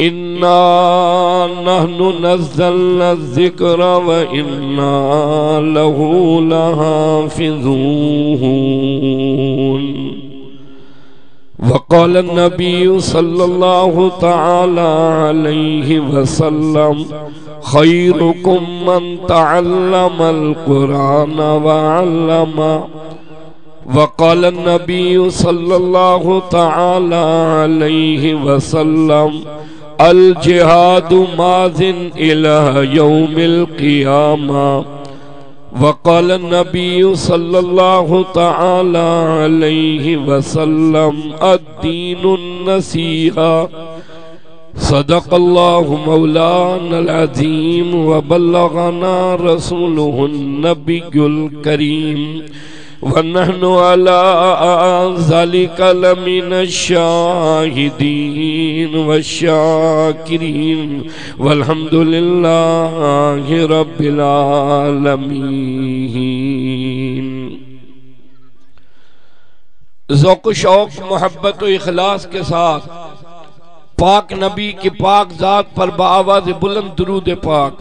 انا نحن نزلنا الذکر وانا لہ لحافظون. وقال النبی صلی اللہ تعالی علیہ وسلم خیرکم من تعلم القرآن وعلمہ. وقال النبی صلی اللہ تعالی علیہ وسلم الجہاد ماض الی یوم القیامہ. وقال النبی صلی اللہ تعالی علیہ وسلم الدین النصیحہ. صدق اللہ مولانا العظیم وبلغنا رسولہ النبی الکریم ونحن على ذلك لمن الشاہدین والشاکرین والحمد للہ رب العالمین. ذوق و شوق، محبت و اخلاص کے ساتھ پاک نبی کی پاک ذات پر بآواز بلند درود پاک.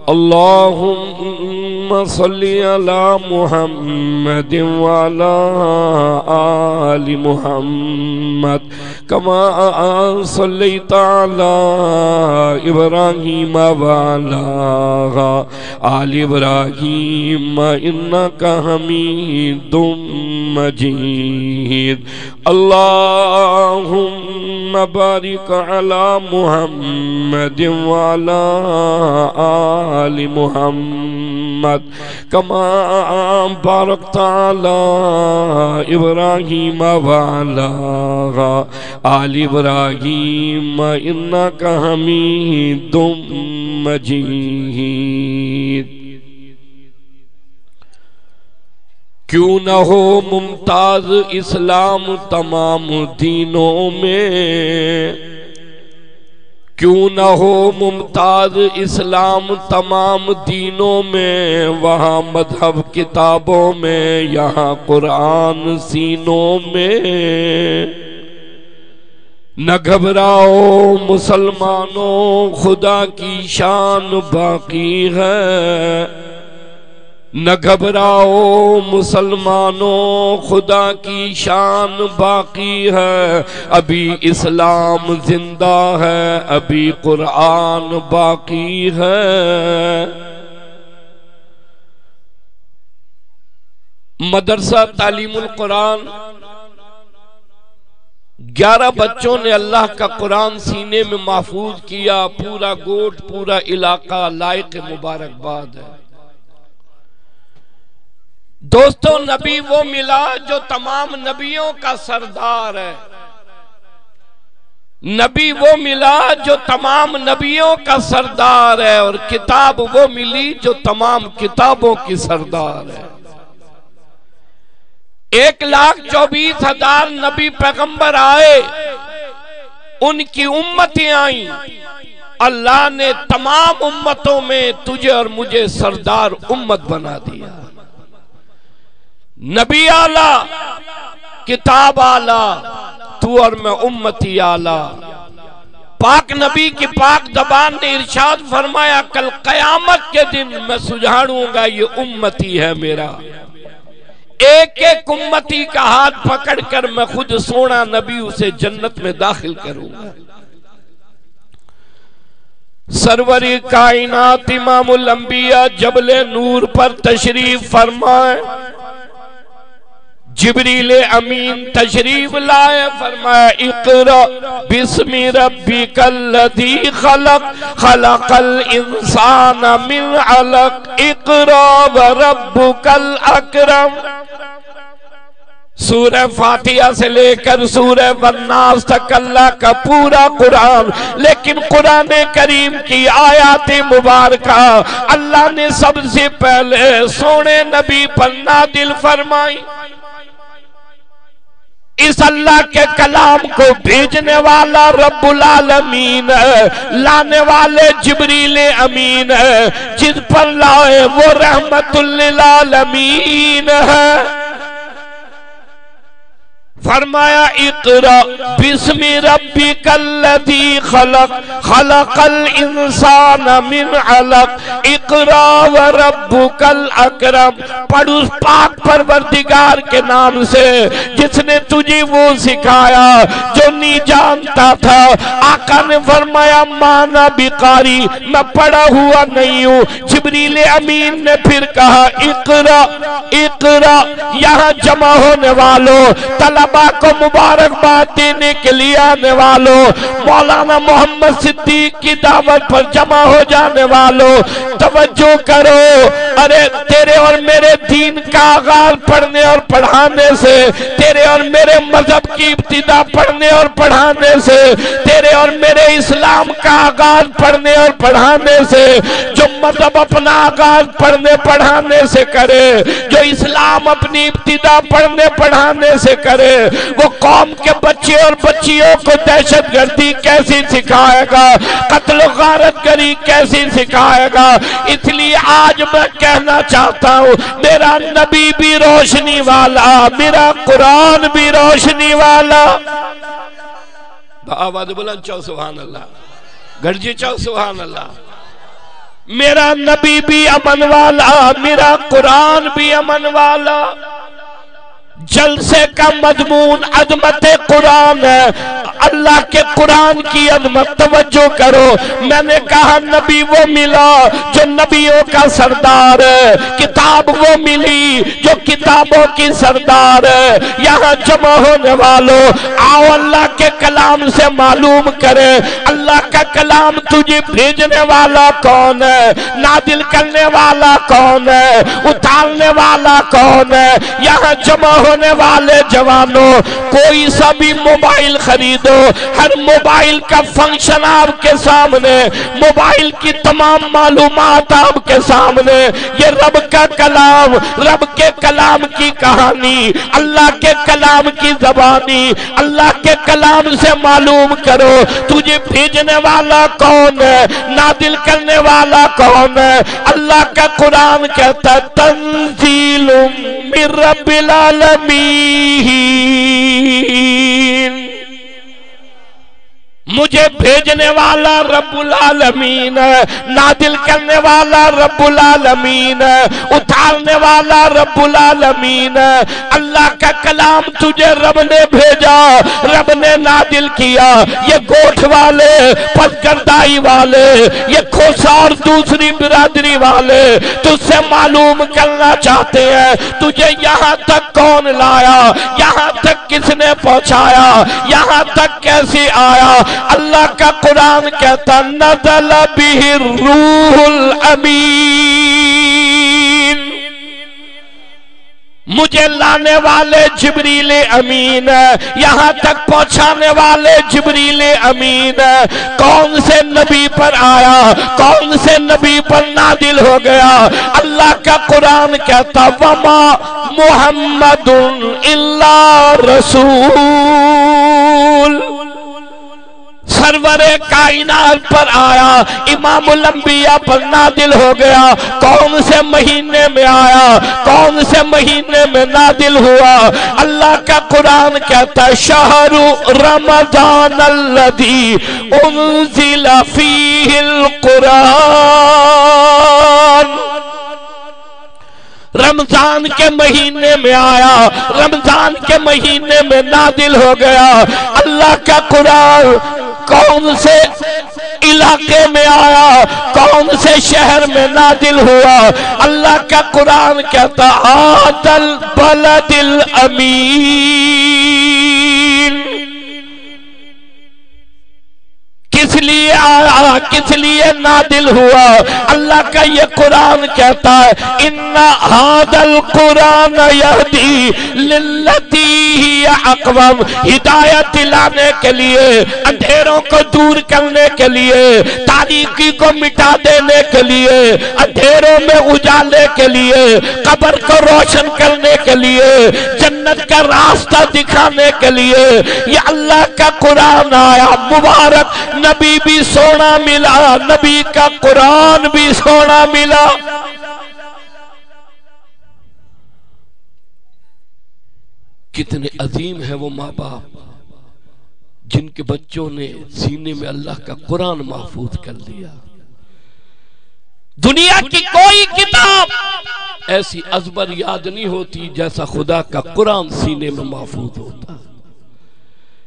اللہم صلی علی محمد وعلی آل محمد کما صلیت علی ابراہیم وعلی آل ابراہیم انکا حمید مجید. اللہم بارک علی محمد وعلی آل محمد کما بارکت علی ابراہیم وعلی آل ابراہیم انکا حمید مجید. کیوں نہ ہو ممتاز اسلام تمام دینوں میں، کیوں نہ ہو ممتاز اسلام تمام دینوں میں، وہاں مذہب کتابوں میں، یہاں قرآن سینوں میں. نہ گھبراؤ مسلمانوں، خدا کی شان باقی ہے. نہ گھبراؤ مسلمانوں، خدا کی شان باقی ہے. ابھی اسلام زندہ ہے، ابھی قرآن باقی ہے. مدرسہ تعلیم القرآن 11 بچوں نے اللہ کا قرآن سینے میں محفوظ کیا. پورا گوٹھ، پورا علاقہ لائق مبارکباد ہے. دوستو، نبی وہ ملا جو تمام نبیوں کا سردار ہے. نبی وہ ملا جو تمام نبیوں کا سردار ہے، اور کتاب وہ ملی جو تمام کتابوں کی سردار ہے. 1,24,000 نبی پیغمبر آئے، ان کی امتیں آئیں. اللہ نے تمام امتوں میں تجھے اور مجھے سردار امت بنا دیا. نبی اعلیٰ، کتاب اعلیٰ، تو اور میں امتی اعلیٰ. پاک نبی کی پاک زبان نے ارشاد فرمایا کل قیامت کے دن میں سجھاڑوں گا یہ امتی ہے میرا. ایک ایک امتی کا ہاتھ پکڑ کر میں خود سونا نبی اسے جنت میں داخل کروں گا. سرور کائنات امام الانبیاء جبل نور پر تشریف فرمائے. جبریل امین تشریف لائے، فرمایا اقرأ بسم ربک الذی خلق خلق الانسان من علق اقرأ وربک الاکرم. سورہ فاتحہ سے لے کر سورہ والناس تک اللہ کا پورا قرآن، لیکن قرآن کریم کی آیات مبارکہ اللہ نے سب سے پہلے سونے نبی پر نازل فرمائی. اس اللہ کے کلام کو بھیجنے والا رب العالمین ہے، لانے والے جبریل امین ہے، جس پر لائے وہ رحمت للعالمین ہے. فرمایا اقرا بسم ربک الذی خلق خلق الانسان من علق اقرا وربک الاکرم، پڑھ اس پاک پروردگار کے نام سے جس نے تجھے وہ سکھایا جو نہیں جانتا تھا۔ آقا نے فرمایا مانا بقاری، میں پڑھا ہوا نہیں ہوں۔ جبریل امین نے پھر کہا اقرا اقرا۔ یہاں جمع ہونے والوں، طلباء کو مبارکباد دینے کے لیے آنے والوں، مولانا محمد صدیق کی دعوت پر جمع ہو جانے والوں، توجہ کرو۔ ارے تیرے اور میرے دین کا آغاز پڑھنے اور پڑھانے سے، تیرے اور میرے مذہب کی ابتدا پڑھنے اور پڑھانے سے، تیرے اور میرے اسلام کا آغاز پڑھنے اور پڑھانے سے، جو مذہب اپنا آغاز پڑھنے پڑھانے سے کرے، جو اسلام اپنی ابتدا پڑھنے پڑھانے سے کرے، وہ قوم کے بچے اور بچیوں کو دہشت گردی کیسی سکھائے گا، قتل و غارت گری کیسی سکھائے گا۔ اس لیے آج میں کہنا چاہتا ہوں، میرا نبی بھی روشنی والا، میرا قرآن بھی روشنی والا۔ آواز بلند چاہو سبحان اللہ، گرجی چاہو سبحان اللہ۔ میرا نبی بھی امن والا، میرا قرآن بھی امن والا۔ جلسے کا مضمون عظمت قرآن ہے، اللہ کے قرآن کی عظمت۔ توجہ کرو، میں نے کہا نبی وہ ملا جو نبیوں کا سردار ہے، کتاب وہ ملی جو کتابوں کی سردار ہے۔ یہاں جمع ہونے والوں، آؤ اللہ کے کلام سے معلوم کرے اللہ کا کلام تجھے بھیجنے والا کون ہے، نازل کرنے والا کون ہے، اتارنے والا کون ہے۔ یہاں جمع ہونے والے جوانوں، کوئی سا بھی موبائل خریدو، ہر موبائل کا فنکشن آپ کے سامنے، موبائل کی تمام معلومات آپ کے سامنے۔ یہ رب کا کلام، رب کے کلام کی کہانی، اللہ کے کلام کی زبانی، اللہ کے کلام سے معلوم کرو تجھے بھیجنے والا کون ہے، نازل کرنے والا کون ہے۔ اللہ کا قرآن کہتا ہے تنزیل من رب العالمین، مجھے بھیجنے والا رب العالمین ہے، نازل کرنے والا رب العالمین ہے، اتارنے والا رب العالمین ہے۔ اللہ کا کلام تجھے رب نے بھیجا، رب نے نازل کیا۔ یہ گوٹھ والے، پسگردائی والے، یہ کھوسا اور دوسری برادری والے تجھ سے معلوم کرنا چاہتے ہیں تجھے یہاں تک کون لایا، یہاں تک کس نے پہنچایا، یہاں تک کیسے آیا۔ اللہ کا قرآن کہتا نزل بہ الروح الامین، مجھے لانے والے جبریل امین ہے، یہاں تک پہنچانے والے جبریل امین ہے۔ کون سے نبی پر آیا، کون سے نبی پر نازل ہو گیا۔ اللہ کا قرآن کہتا وما محمد الا رسول، سرور کائنات پر آیا، امام الانبیاء پر نازل ہو گیا۔ کون سے مہینے میں آیا، کون سے مہینے میں نازل ہوا۔ اللہ کا قرآن کہتا ہے شہر رمضان الذی انزل فیہ القرآن، رمضان کے مہینے میں آیا، رمضان کے مہینے میں نازل ہو گیا۔ اللہ کا قرآن کون سے علاقے میں آیا، کون سے شہر میں نازل ہوا۔ اللہ کا قرآن کہتا ھذا البلد الامین، کس لیے آیا، کس لیے نازل ہوا۔ اللہ کا یہ قرآن کہتا ہے ان ھذا القرآن یہدی للتی ہی اقوم، ہدایت دلانے کے لیے، اندھیروں کو دور کرنے کے لیے، تاریکی کو مٹا دینے کے لیے، اندھیروں میں اجالے کے لیے، قبر کو روشن کرنے کے لیے، جنت کا راستہ دکھانے کے لیے یہ اللہ کا قرآن آیا۔ مبارک نبی بھی سونا ملا، نبی کا قرآن بھی سونا ملا۔ کتنے عظیم ہے وہ ماں باپ جن کے بچوں نے سینے میں اللہ کا قرآن محفوظ کر لیا. دنیا کی کوئی کتاب ایسی ازبر یاد نہیں ہوتی جیسا خدا کا قرآن سینے میں محفوظ ہوتا.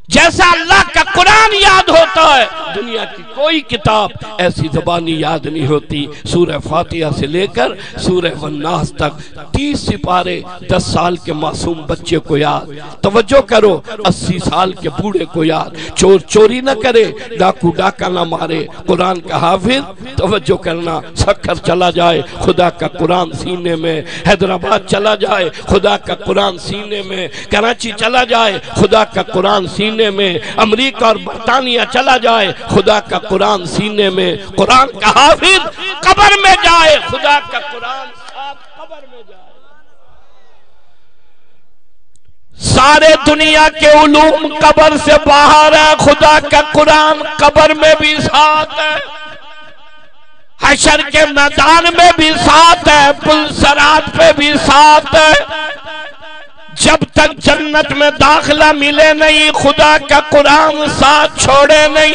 جیسا اللہ کا قرآن یاد ہوتا ہے دنیا کی کوئی کتاب ایسی زبانی یاد نہیں ہوتی. سورہ فاتحہ سے لے کر سورہ والناس تک 30 سپارے 10 سال کے معصوم بچے کو یاد. توجہ کرو 80 سال کے بوڑھے کو یاد. چور چوری نہ کرے, ڈاکو ڈاکہ نہ مارے, قرآن کا حافظ. توجہ کرنا, سکھر چلا جائے خدا کا قرآن سینے میں, حیدرآباد چلا جائے خدا کا قرآن سینے میں, کراچی چلا جائے خدا کا قرآن سینے میں, امریکہ اور برطانیہ چلا جائے خدا کا قرآن سینے میں. قرآن کا حافظ قبر میں جائے خدا کا قرآن قبر میں جائے. سارے دنیا کے علوم قبر سے باہر ہے, خدا کا قرآن قبر میں بھی ساتھ ہے, حشر کے میدان میں بھی ساتھ ہے, پل صراط پہ بھی ساتھ ہے. جب تک جنت میں داخلہ ملے نہیں خدا کا قرآن ساتھ چھوڑے نہیں.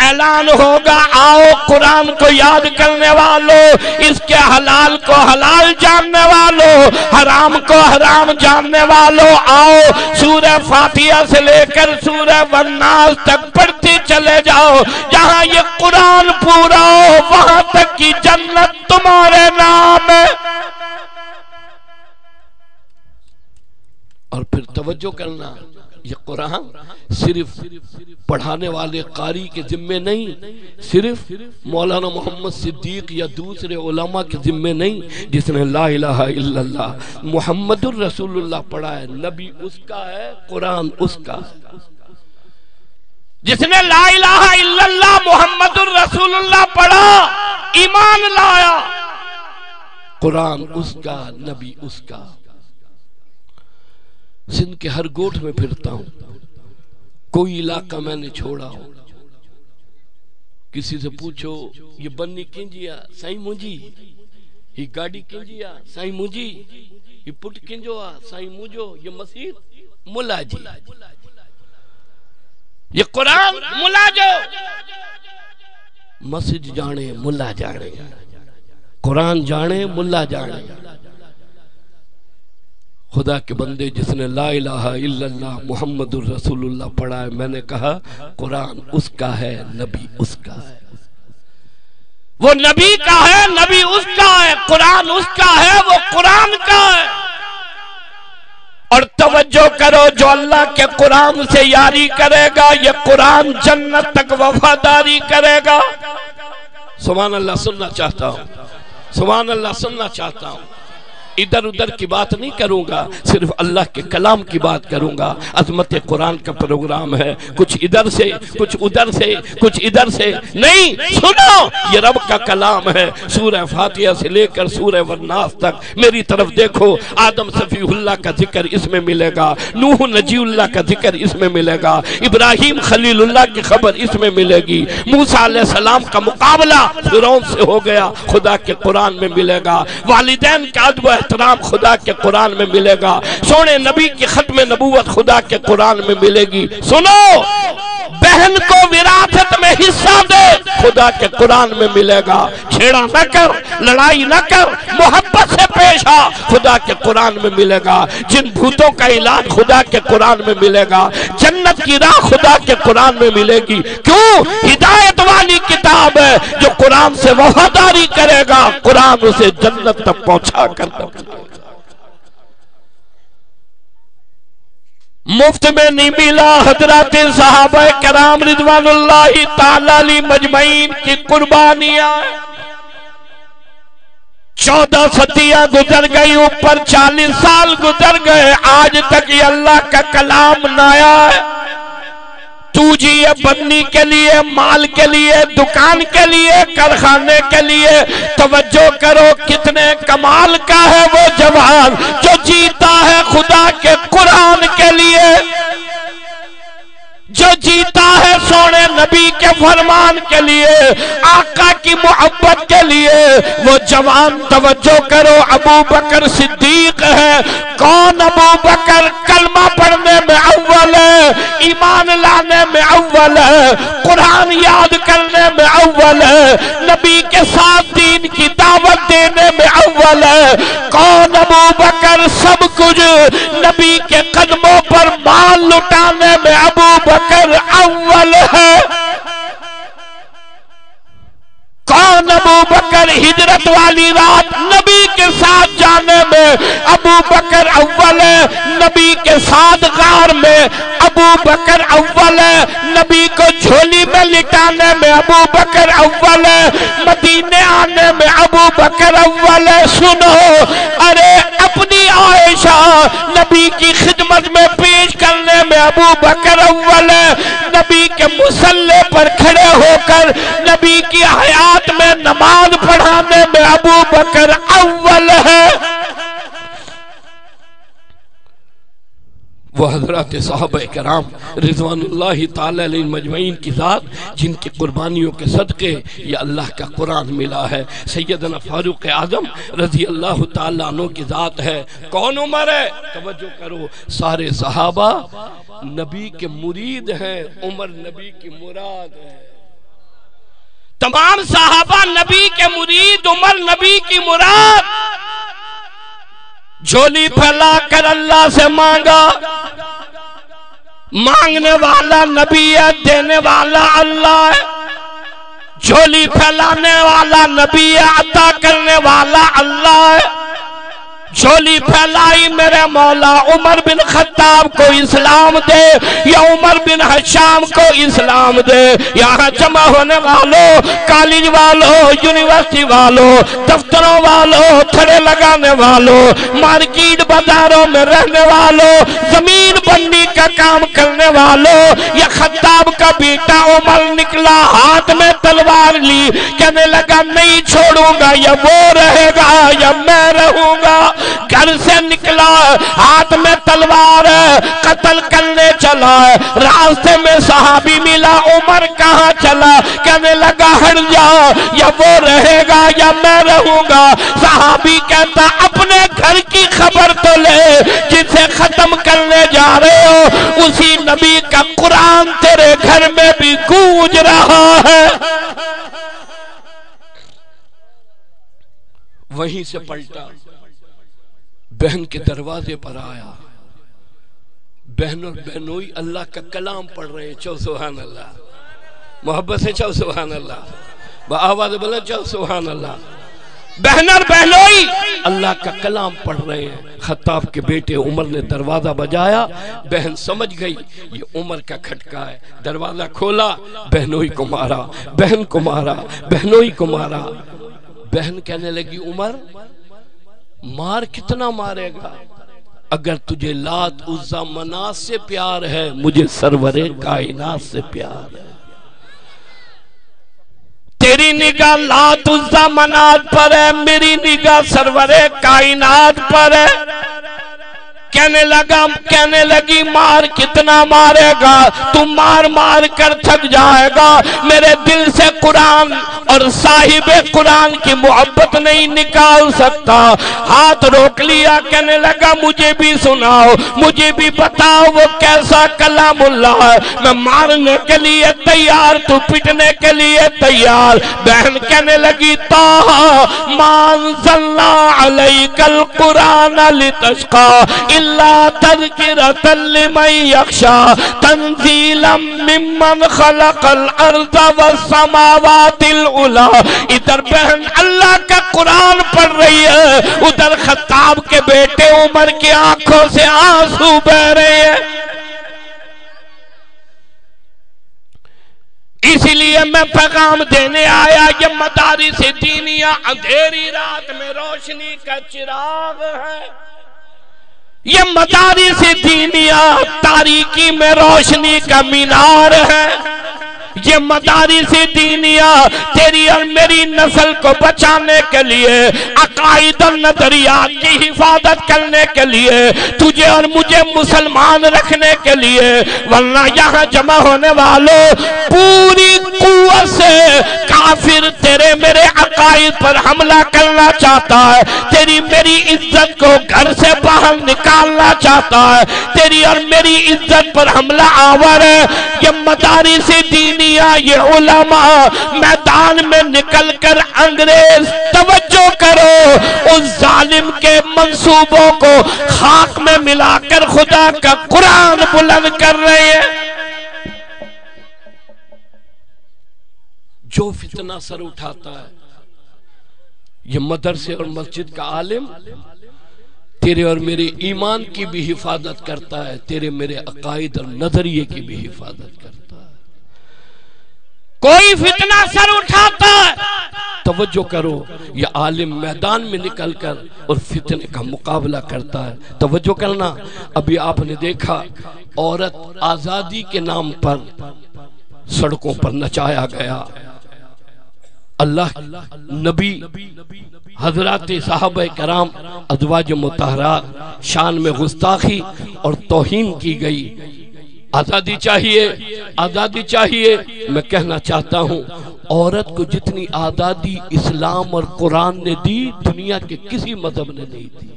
اعلان ہوگا آؤ قرآن کو یاد کرنے والوں, اس کے حلال کو حلال جاننے والوں, حرام کو حرام جاننے والوں, آؤ سورہ فاتحہ سے لے کر سورہ والناس تک پڑھتے چلے جاؤ. جہاں یہ قرآن پورا ہو وہاں تک کی جنت تمہارے نام ہے. اور پھر توجہ کرنا, یہ قرآن صرف پڑھانے والے قاری کے ذمے نہیں, صرف مولانا محمد صدیق یا دوسرے علماء کے ذمے نہیں. جس نے لا الہ الا اللہ محمد الرسول اللہ پڑھا ہے, نبی اس کا ہے, قرآن اس کا ہے. جس نے لا الہ الا اللہ محمد الرسول اللہ پڑھا, ایمان لایا, قرآن اس کا, نبی اس کا. سندھ کے ہر گوٹھ میں پھرتا ہوں, کوئی علاقہ میں نے چھوڑا ہو, کسی سے پوچھو یہ بنی کنجیا سائیں مجھے, یہ گاڑی کنجیا سائیں مجھے, یہ پٹ کنجوا سائیں مجھو, یہ مسجد ملا جی, یہ قرآن ملا جو. مسجد جانے ملا جانے, قرآن جانے ملا جانے. خدا کے بندے جس نے لا الہ الا اللہ محمد الرسول اللہ پڑھا ہے, میں نے کہا قرآن اس کا ہے, نبی اس کا ہے. وہ نبی کا ہے, نبی اس کا ہے, قرآن اس کا ہے, وہ قرآن کا ہے. اور توجہ کرو, جو اللہ کے قرآن سے یاری کرے گا یہ قرآن جنت تک وفاداری کرے گا. سبحان اللہ سننا چاہتا ہوں, سبحان اللہ سننا چاہتا ہوں. ادھر ادھر کی بات نہیں کروں گا, صرف اللہ کے کلام کی بات کروں گا. عظمت قرآن کا پروگرام ہے, کچھ ادھر سے کچھ ادھر سے کچھ ادھر سے نہیں. سنو, یہ رب کا کلام ہے. سورہ فاتحہ سے لے کر سورہ والناس تک میری طرف دیکھو. آدم صفی اللہ کا ذکر اس میں ملے گا, نوح نجی اللہ کا ذکر اس میں ملے گا, ابراہیم خلیل اللہ کی خبر اس میں ملے گی, موسیٰ علیہ السلام کا مقابلہ فرعون سے ہو گیا خدا کے قرآن میں ملے گا, والدین کا ادب احترام خدا کے قرآن میں ملے گا, سونے نبی کی ختم نبوت خدا کے قرآن میں ملے گی. سنو, بہن کو وراثت میں حصہ دے خدا کے قرآن میں ملے گا. چھیڑا نہ کر, لڑائی نہ کر, محبت سے پیش آ خدا کے قرآن میں ملے گا. جن بھوتوں کا علاج خدا کے قرآن میں ملے گا. جنت کی راہ خدا کے قرآن میں ملے گی. کیوں؟ ہدایت والی کتاب ہے. جو قرآن سے وفاداری کرے گا قرآن اسے جنت تک پہنچا کر دے. مفت میں نہیں ملا. حضرات صحابہ کرام رضوان اللہ تعالی علیہ مجمعین کی قربانیاں. 14 صدیاں گزر گئی, اوپر 40 سال گزر گئے, آج تک یہ اللہ کا کلام نہ آیا ہے. تو جی یہ بنی کے لیے, مال کے لیے, دکان کے لیے, کارخانے کے لیے. توجہ کرو, کتنے کمال کا ہے وہ جوان جو جیتا ہے خدا کے قرآن کے لیے, جو جیتا ہے سونے نبی کے فرمان کے لیے، آقا کی محبت کے لیے وہ جوان توجہ کرو ابو بکر صدیق ہے۔ کون ابو بکر؟ کلمہ پڑھنے میں اول ہے، ایمان لانے میں اول ہے، قرآن یاد کرنے میں اول ہے، نبی کے ساتھ دین کی دعوت دینے میں اول ہے۔ کون ابو بکر؟ سب کچھ نبی کے قدموں پر مال لٹانے میں ابو بکر اول ہے۔ کون ابو بکر؟ ہجرت والی رات نبی کے ساتھ جانے میں ابو بکر اول ہے، نبی کے ساتھ غار میں ابو بکر اول ہے، نبی کو جھولی میں لٹانے میں ابو بکر اول ہے، مدینے آنے میں ابو بکر اول ہے۔ سنو، ارے اپنی عائشہ نبی کی خدمت میں پیش کرنے میں ابو بکر اول ہے، نبی کے مصلی پر کھڑے ہو کر نبی کی حیات میں نماز پڑھانے میں ابو بکر اول ہے۔ وہ حضرات صحابہ کرام رضوان اللہ تعالی علیہ مجمعین کی ذات جن کی قربانیوں کے صدقے یہ اللہ کا قرآن ملا ہے۔ سیدنا فاروق اعظم رضی اللہ تعالیٰ عنہ کی ذات ہے۔ کون عمر ہے؟ توجہ کرو، سارے صحابہ نبی کے مرید ہیں، عمر نبی کی مراد ہے۔ تمام صحابہ نبی کے مرید، عمر نبی کی مراد۔ جھولی پھیلا کر اللہ سے مانگا، مانگنے والا نبی ہے، دینے والا اللہ ہے۔ جھولی پھیلانے والا نبی ہے، عطا کرنے والا اللہ ہے۔ جھولی پھیلائی میرے مولا، عمر بن خطاب کو اسلام دے یا عمر بن حشام کو اسلام دے۔ یہاں جمع ہونے والوں، کالج والوں، یونیورسٹی والوں، دفتروں والوں، تھڑے لگانے والوں، مارکیٹ بازاروں میں رہنے والوں، زمین بننے کا کام کرنے والوں، یا خطاب کا بیٹا عمر نکلا ہاتھ میں تلوار لی، کہنے لگا نہیں چھوڑوں گا، یا وہ رہے گا یا میں رہوں گا۔ گھر سے نکلا ہاتھ میں تلوار قتل کرنے چلا، راستے میں صحابی ملا، عمر کہاں چلا؟ کہنے لگا ہٹ جا، یا وہ رہے گا یا میں رہوں گا۔ صحابی کہتا اپنے گھر کی خبر تو لے، جسے ختم کرنے جا رہے ہو اسی نبی کا قرآن تیرے گھر میں بھی گونج رہا ہے۔ وہیں سے پلٹا، بہن کے دروازے پر آیا، بہن اور بہنوئی اللہ کا کلام پڑھ رہے ہیں۔ چو سبحان اللہ، محبت سے چو سبحان اللہ، بآواز بلند چو سبحان اللہ۔ بہن اور بہنوئی اللہ کا کلام پڑھ رہے ہیں۔ خطاب کے بیٹے عمر نے دروازہ بجایا، بہن سمجھ گئی یہ عمر کا کھٹکا ہے، دروازہ کھولا، بہنوئی کو مارا، بہن کو مارا، بہنوئی کو مارا۔ بہن کہنے لگی عمر مار کتنا مارے گا؟ اگر تجھے لات عزا منات سے پیار ہے، مجھے سرور کائنات سے پیار ہے۔ تیری نگاہ لات عزا منات پر ہے، میری نگاہ سرور کائنات پر ہے۔ کہنے لگی مار کتنا مارے گا؟ تو مار مار کر تھک جائے گا، میرے دل سے قرآن اور صاحب قرآن کی محبت نہیں نکال سکتا۔ ہاتھ روک لیا، کہنے لگا مجھے بھی سناؤ، مجھے بھی بتاؤ وہ کیسا کلام اللہ ہے۔ میں مارنے کے لیے تیار، تو پٹنے کے لیے تیار۔ بہن کہنے لگی طٰہٰ مَا أَنزَلْنَا عَلَيْكَ الْقُرْآنَ لِتَشْقَىٰ إِلَّا تَذْكِرَةً لِمَن يَخْشَىٰ تَنزِيلًا مِّمَّنْ خَلَقَ الْأَرْضَ وَالسَّمَاوَاتِ الْعُلَىٰ۔ ادھر بہن اللہ کا قرآن پڑھ رہی ہے، ادھر خطاب کے بیٹے عمر کی آنکھوں سے آنسو بہ رہے ہیں۔ اسی لیے میں پیغام دینے آیا، یہ مدارس دینیہ اندھیری رات میں روشنی کا چراغ ہے، یہ مدارس دینیہ تاریکی میں روشنی کا مینار ہے۔ یہ مدارس دینیہ تیری اور میری نسل کو بچانے کے لیے، عقائد اور نظریات کی حفاظت کرنے کے لیے، تجھے اور مجھے مسلمان رکھنے کے لیے، ورنہ یہاں جمع ہونے والوں پوری قوت سے کافر تیرے میرے عقائد پر حملہ کرنا چاہتا ہے، تیری میری عزت کو گھر سے باہر نکالنا چاہتا ہے، تیری اور میری عزت پر حملہ آور ہے۔ یہ مدارس دینیہ، یہ علماء میدان میں نکل کر انگریز توجہ کرو اس ظالم کے منصوبوں کو خاک میں ملا کر خدا کا قرآن بلند کر رہے ہیں۔ جو فتنہ سر اٹھاتا ہے یہ مدرسے اور مسجد کا عالم تیرے اور میرے ایمان کی بھی حفاظت کرتا ہے، تیرے میرے عقائد اور نظریے کی بھی حفاظت کرتا ہے۔ کوئی فتنہ سر اٹھاتا ہے، توجہ کرو، یہ عالم میدان میں نکل کر اور فتنے کا مقابلہ کرتا ہے۔ توجہ کرنا، ابھی آپ نے دیکھا عورت آزادی کے نام پر سڑکوں پر نچایا گیا، اللہ نبی حضرات صحابہ کرام ازواج مطہرات شان میں گستاخی اور توہین کی گئی۔ آزادی چاہیے، آزادی چاہیے۔ میں کہنا چاہتا ہوں عورت کو جتنی آزادی اسلام اور قرآن نے دی دنیا کے کسی مذہب نے نہیں دی۔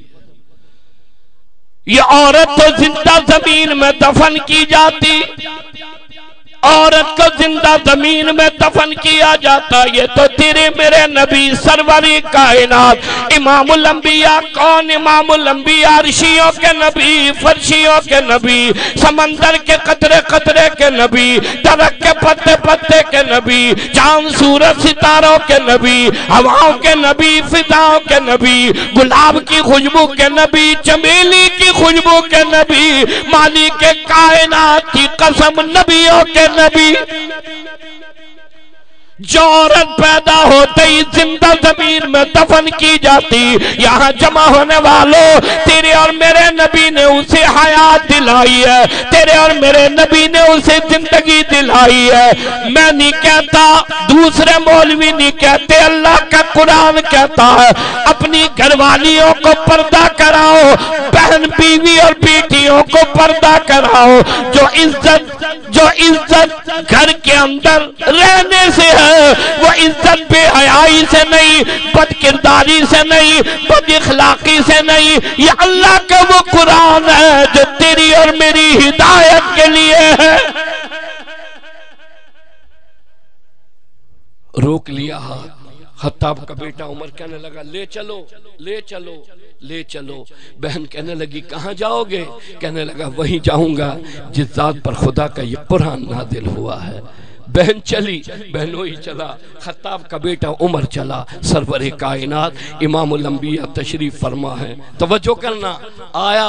یہ عورت تو زندہ زمین میں دفن کی جاتی، عورت کو زندہ زمین میں دفن کیا جاتا۔ یہ تو تیرے میرے نبی سروری کائنات امام الانبیاء، کون امام الانبیاء؟ عرشیوں کے نبی، فرشیوں کے نبی، سمندر کے قطرے قطرے کے نبی، درخت کے پتے پتے کے نبی، چاند سورج ستاروں کے نبی، ہواؤں کے نبی، فضاؤں کے نبی، گلاب کی خوشبو کے نبی، چمیلی کی خوشبو کے نبی، مالک کائنات کی قسم نبیوں کے نبی۔ جو عورت پیدا ہوتے ہی زندہ زمین میں دفن کی جاتی، یہاں جمع ہونے والوں تیرے اور میرے نبی نے اسے حیات دلائی ہے، تیرے اور میرے نبی نے اسے زندگی دلائی ہے۔ میں نہیں کہتا، دوسرے مولوی نہیں کہتے، اللہ کا قرآن کہتا ہے اپنی گھر والیوں کو پردہ کراؤ، بہن بیوی اور بیٹیوں کو پردہ کراؤ۔ جو عزت گھر کے اندر رہنے سے ہے، وہ عزت بے حیائی سے نہیں، بد کرداری سے نہیں، بد اخلاقی سے نہیں۔ یہ اللہ کا وہ قرآن ہے جو تیری اور میری ہدایت کے لیے ہے۔ روک لیا ہاتھ، خطاب کا بیٹا عمر کہنے لگا لے چلو لے چلو لے چلو۔ بہن کہنے لگی کہاں جاؤ گے؟ کہنے لگا وہیں جاؤں گا جس ذات پر خدا کا یہ قرآن نازل ہوا ہے۔ بہن چلی، بہنوں ہی چلا، خطاب کا بیٹا عمر چلا، سرور کائنات امام الانبیاء تشریف فرما ہے۔ توجہ کرنا، آیا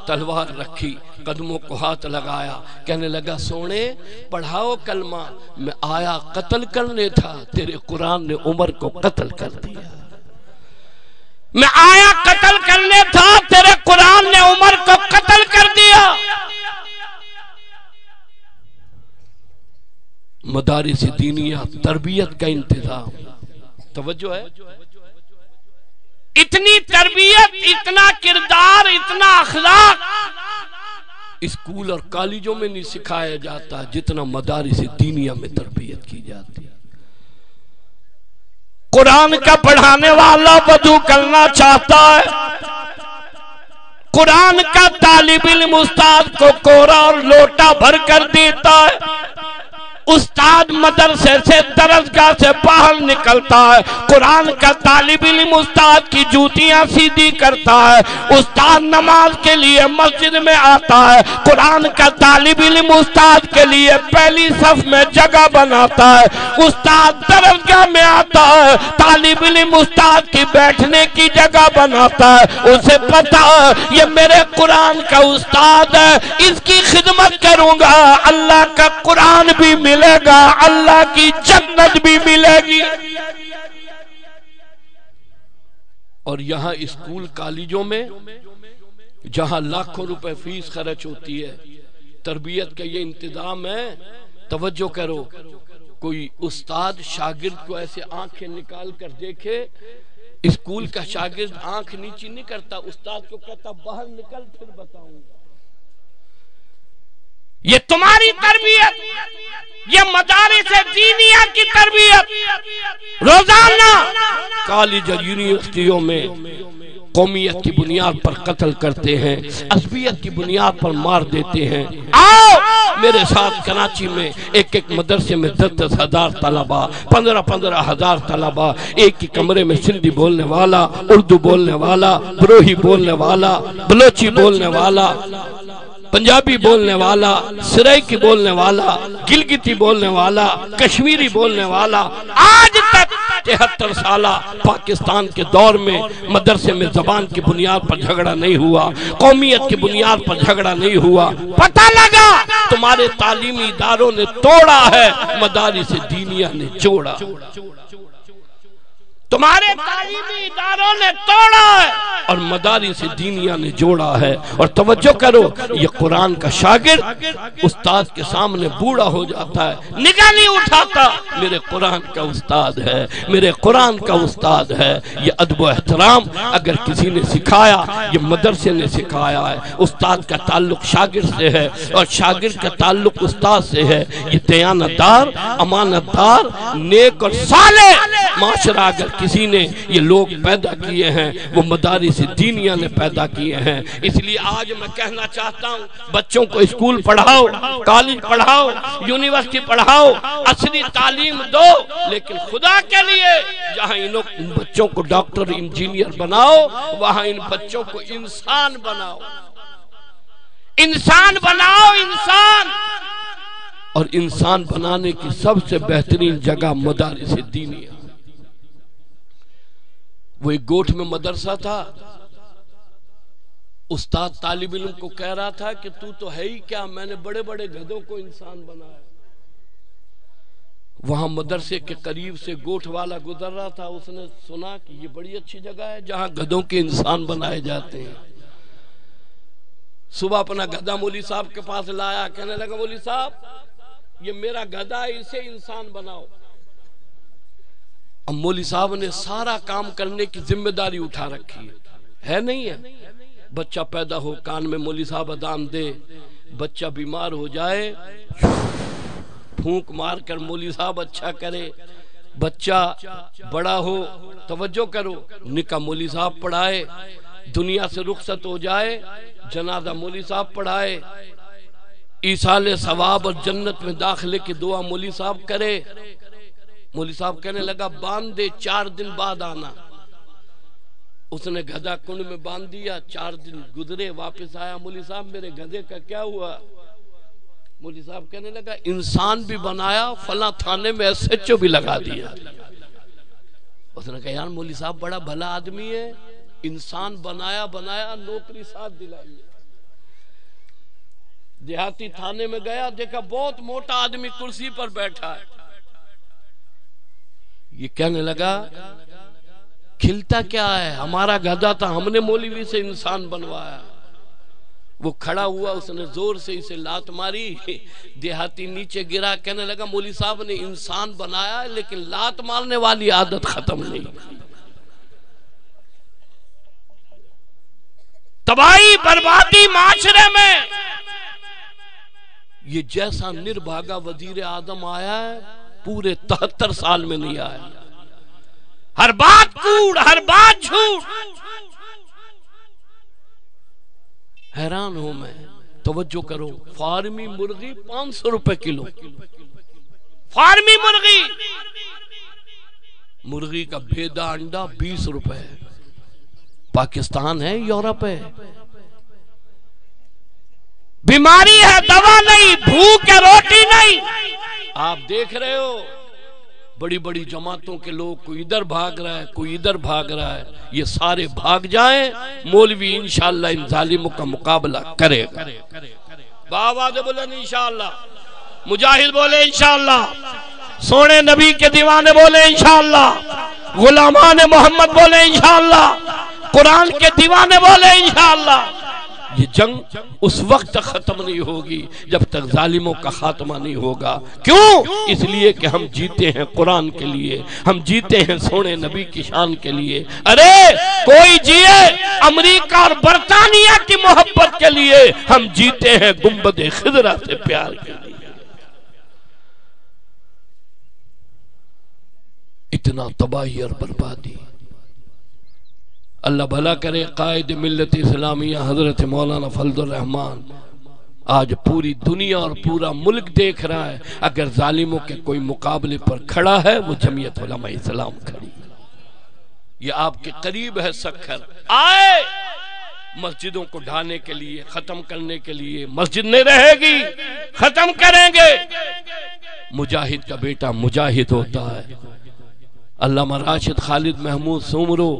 تلوار رکھی، قدموں کو ہاتھ لگایا، کہنے لگا سونے پڑھاؤ کلمہ، میں آیا قتل کرنے تھا، تیرے قرآن نے عمر کو قتل کر دیا۔ میں آیا قتل کرنے تھا، تیرے قرآن نے عمر کو قتل کر دیا۔ مدارس دینیہ، تربیت کا انتظام، توجہ ہے، اتنی تربیت، اتنا کردار، اتنا اخلاق اسکول اور کالجوں میں نہیں سکھایا جاتا جتنا مدارس دینیہ میں تربیت کی جاتی ہے۔ قرآن کا پڑھانے والا وضو کرنا چاہتا ہے، قرآن کا طالب علم استاد کو کورا اور لوٹا بھر کر دیتا ہے، استاد مدرسے سے درسگاہ سے باہر نکلتا ہے، قرآن کا طالب علم استاد کی جوتیاں سیدھی کرتا ہے، استاد نماز کے لیے مسجد میں آتا ہے، قرآن کا طالب علم استاد کے لیے پہلی صف میں جگہ بناتا ہے، استاد درسگاہ میں آتا ہے، طالب علم استاد کی بیٹھنے کی جگہ بناتا ہے، اسے پتا ہے یہ میرے قرآن کا استاد ہے، اس کی خدمت کروں گا، اللہ کا قرآن بھی ملے گا، اللہ کی جنت بھی ملے گی۔ اور یہاں اسکول کالجوں میں جہاں لاکھوں روپے فیس خرچ ہوتی ہے، تربیت کا یہ انتظام ہے، توجہ کرو، کوئی استاد شاگرد کو ایسے آنکھیں نکال کر دیکھے، اسکول کا شاگرد آنکھ نیچی نہیں کرتا، استاد کو کہتا باہر نکل پھر بتاؤں گا۔ یہ تمہاری تربیت، یہ مدارس دینیہ کی تربیت۔ روزانہ کالج اور یونیورسٹیوں میں قومیت کی بنیاد پر قتل کرتے ہیں، عصبیت کی بنیاد پر مار دیتے ہیں۔ آؤ میرے ساتھ کراچی میں ایک مدرسے میں 10 ہزار طلبہ، 15 ہزار طلبہ، ایک ہی کمرے میں سندھی بولنے والا، اردو بولنے والا، بروہی بولنے والا، بلوچی بولنے والا، پنجابی بولنے والا، سرائکی بولنے والا، گلگتی بولنے والا، کشمیری بولنے والا، آج تک 73 سالہ پاکستان کے دور میں مدرسے میں زبان کی بنیاد پر جھگڑا نہیں ہوا، قومیت کی بنیاد پر جھگڑا نہیں ہوا۔ پتہ لگا تمہارے تعلیمی اداروں نے توڑا ہے، مدارس دینیہ نے جوڑا۔ تمہارے تعلیمی اداروں نے توڑا ہے اور مدارس دینیہ نے جوڑا ہے۔ اور توجہ کرو، یہ قرآن کا شاگرد استاد کے سامنے بوڑھا ہو جاتا ہے، نگاہ نہیں اٹھاتا، میرے قرآن کا استاد ہے، میرے قرآن کا استاد ہے۔ یہ ادب و احترام اگر کسی نے سکھایا، یہ مدرسے نے سکھایا ہے۔ استاد کا تعلق شاگرد سے ہے اور شاگرد کا تعلق استاد سے ہے۔ یہ دیانتدار، امانتدار، نیک اور صالح معاشرہ اگر کسی نے یہ لوگ پیدا کیے ہیں، وہ مدارس دینیہ نے پیدا کیے ہیں۔ اس لیے آج میں کہنا چاہتا ہوں، بچوں کو اسکول پڑھاؤ، کالج پڑھاؤ، یونیورسٹی پڑھاؤ، اصلی تعلیم دو، لیکن خدا کے لیے جہاں ان بچوں کو ڈاکٹر انجینئر بناؤ، وہاں ان بچوں کو انسان بناؤ، انسان بناؤ، انسان۔ اور انسان بنانے کی سب سے بہترین جگہ مدارس دینیہ۔ وہ ایک گوٹھ میں مدرسہ تھا، استاد طالب علم کو کہہ رہا تھا کہ تو ہے ہی کیا، میں نے بڑے بڑے گدھوں کو انسان بنایا۔ وہاں مدرسے کے قریب سے گوٹھ والا گزر رہا تھا، اس نے سنا کہ یہ بڑی اچھی جگہ ہے جہاں گدھوں کے انسان بنائے جاتے ہیں۔ صبح اپنا گدھا مولوی صاحب کے پاس لایا، کہنے لگا مولوی صاحب یہ میرا گدھا ہے، اسے انسان بناؤ۔ اب مولوی صاحب نے سارا کام کرنے کی ذمہ داری اٹھا رکھی ہے نہیں ہے؟ بچہ پیدا ہو، کان میں مولوی صاحب اذان دے، بچہ بیمار ہو جائے، پھونک مار کر مولوی صاحب اچھا کرے، بچہ بڑا ہو، توجہ کرو، نکاح مولوی صاحب پڑھائے، دنیا سے رخصت ہو جائے، جنازہ مولوی صاحب پڑھائے، ایصال ثواب اور جنت میں داخلے کی دعا مولوی صاحب کرے۔ مولوی صاحب کہنے لگا باندھ دے، 4 دن بعد آنا۔ اس نے گدھا کنڈ میں باندھ دیا، 4 دن گزرے، واپس آیا، مولوی صاحب میرے گدھے کا کیا ہوا؟ مولوی صاحب کہنے لگا انسان بھی بنایا، فلاں تھانے میں SHO بھی لگا دیا۔ اس نے کہا یار مولوی صاحب بڑا بھلا آدمی ہے، انسان بنایا نوکری ساتھ دلائی۔ دیہاتی تھانے میں گیا، دیکھا بہت موٹا آدمی کرسی پر بیٹھا ہے۔ یہ کہنے لگا کھلتا کیا ہے، ہمارا گدھا تھا، ہم نے مولوی سے انسان بنوایا۔ وہ کھڑا ہوا، اس نے زور سے اسے لات ماری، دیہاتی نیچے گرا، کہنے لگا مولوی صاحب نے انسان بنایا لیکن لات مارنے والی عادت ختم نہیں۔ تباہی بربادی معاشرے میں یہ جیسا نربھاگا وزیر اعظم آیا ہے پورے 73 سال میں نہیں آیا۔ ہر بات کوڑ، ہر بات جھوٹ۔ حیران ہوں میں، توجہ کرو، فارمی مرغی 500 روپے کلو، فارمی مرغی کا بھیدا انڈا 20 روپے۔ پاکستان ہے یورپ ہے؟ بیماری ہے، دوا نہیں، بھوک ہے، روٹی نہیں۔ آپ دیکھ رہے ہو بڑی بڑی جماعتوں کے لوگ، کوئی ادھر بھاگ رہا ہے، کوئی ادھر بھاگ رہا ہے۔ یہ سارے بھاگ جائیں، مولوی انشاءاللہ ان ظالموں کا مقابلہ کرے گا۔ بابا دے بولے انشاءاللہ، مجاہد بولے انشاءاللہ، سونے نبی کے دیوانے بولے انشاءاللہ، غلامان محمد بولے انشاءاللہ، قرآن کے دیوانے بولے انشاءاللہ۔ یہ جنگ اس وقت تک ختم نہیں ہوگی جب تک ظالموں کا خاتمہ نہیں ہوگا. کیوں؟ اس لیے کہ ہم جیتے ہیں قرآن کے لیے، ہم جیتے ہیں سونے نبی کی شان کے لیے. ارے کوئی جیے امریکہ اور برطانیہ کی محبت کے لیے، ہم جیتے ہیں گنبد خضرا سے پیار کے لیے. اتنا تباہی اور بربادی. اللہ بھلا کرے قائد ملت اسلامیہ حضرت مولانا فضل الرحمان. آج پوری دنیا اور پورا ملک دیکھ رہا ہے، اگر ظالموں کے کوئی مقابلے پر کھڑا ہے وہ جمعیت علماء اسلام کھڑی. یہ آپ کے قریب ہے سکھر. آئے مسجدوں کو ڈھانے کے لیے، ختم کرنے کے لیے. مسجد نہیں رہے گی، ختم کریں گے. مجاہد کا بیٹا مجاہد ہوتا ہے. علامہ راشد خالد محمود سومرو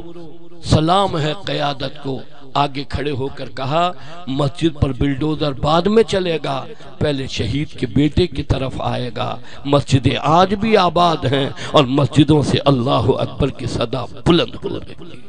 سلام ہے قیادت کو، آگے کھڑے ہو کر کہا مسجد پر بلڈوزر بعد میں چلے گا، پہلے شہید کے بیٹے کی طرف آئے گا. مسجدیں آج بھی آباد ہیں اور مسجدوں سے اللہ اکبر کی صدا بلند ہو رہی.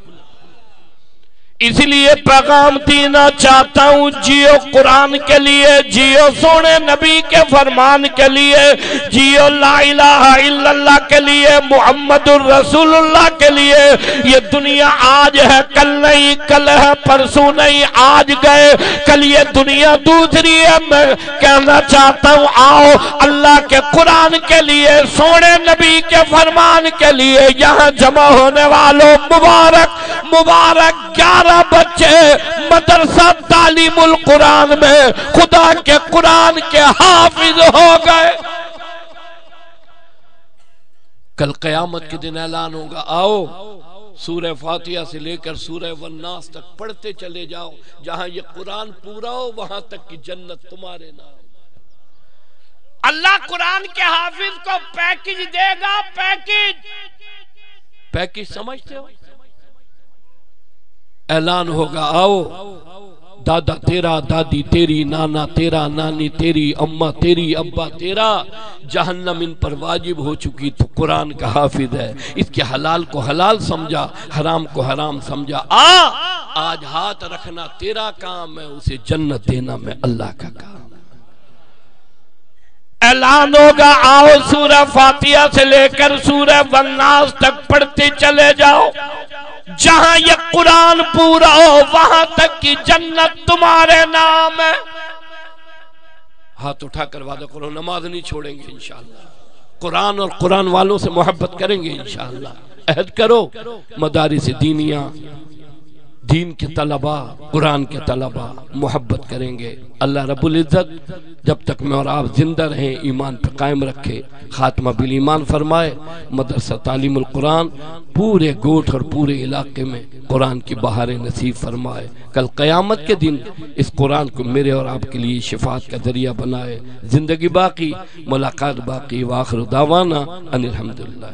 اس لیے پیغام دینا چاہتا ہوں، جیو قرآن کے لیے، جیو سونے نبی کے فرمان کے لیے، جیو لا الہ الا اللہ کے لیے، محمد الرسول اللہ کے لیے. یہ دنیا آج ہے کل نہیں، کل ہے پرسوں نہیں، آج گئے کل یہ دنیا دوسری ہے. میں کہنا چاہتا ہوں آؤ اللہ کے قرآن کے لیے، سونے نبی کے فرمان کے لیے. یہاں جمع ہونے والوں مبارک مبارک 11 بچے مدرسہ تعلیم القرآن میں خدا کے قرآن کے حافظ ہو گئے. کل قیامت کے دن اعلان ہوگا، آؤ سورہ فاتحہ سے لے کر سورہ والناس تک پڑھتے چلے جاؤ، جہاں یہ قرآن پورا ہو وہاں تک کی جنت تمہارے نام. اللہ قرآن کے حافظ کو پیکج دے گا. پیکج سمجھتے ہو؟ اعلان ہوگا، آؤ دادا تیرا، دادی تیری، نانا تیرا، نانی تیری، اماں تیری، ابا تیرا. جہنم ان پر واجب ہو چکی تو قرآن کا حافظ ہے، اس کے حلال کو حلال سمجھا، حرام کو حرام سمجھا. آج ہاتھ رکھنا تیرا کام ہے، اسے جنت دینا میں اللہ کا کام. اعلان ہوگا، آؤ سورہ فاتحہ سے لے کر سورہ والناس تک پڑھتے چلے جاؤ، جہاں یہ قرآن پورا ہو وہاں تک کی جنت تمہارے نام ہے. ہاتھ اٹھا کر وعدہ کرو نماز نہیں چھوڑیں گے انشاءاللہ، قرآن اور قرآن والوں سے محبت کریں گے انشاءاللہ. عہد کرو مدارس دینیہ، دین کے طلباء، قرآن کے طلباء محبت کریں گے. اللہ رب العزت جب تک میں اور آپ زندہ رہیں ایمان پہ قائم رکھے، خاتمہ بالایمان فرمائے. مدرسہ تعلیم القرآن پورے گوٹھ اور پورے علاقے میں قرآن کی بہاریں نصیب فرمائے. کل قیامت کے دن اس قرآن کو میرے اور آپ کے لیے شفاعت کا ذریعہ بنائے. زندگی باقی، ملاقات باقی. وآخر دعوانا ان الحمدللہ.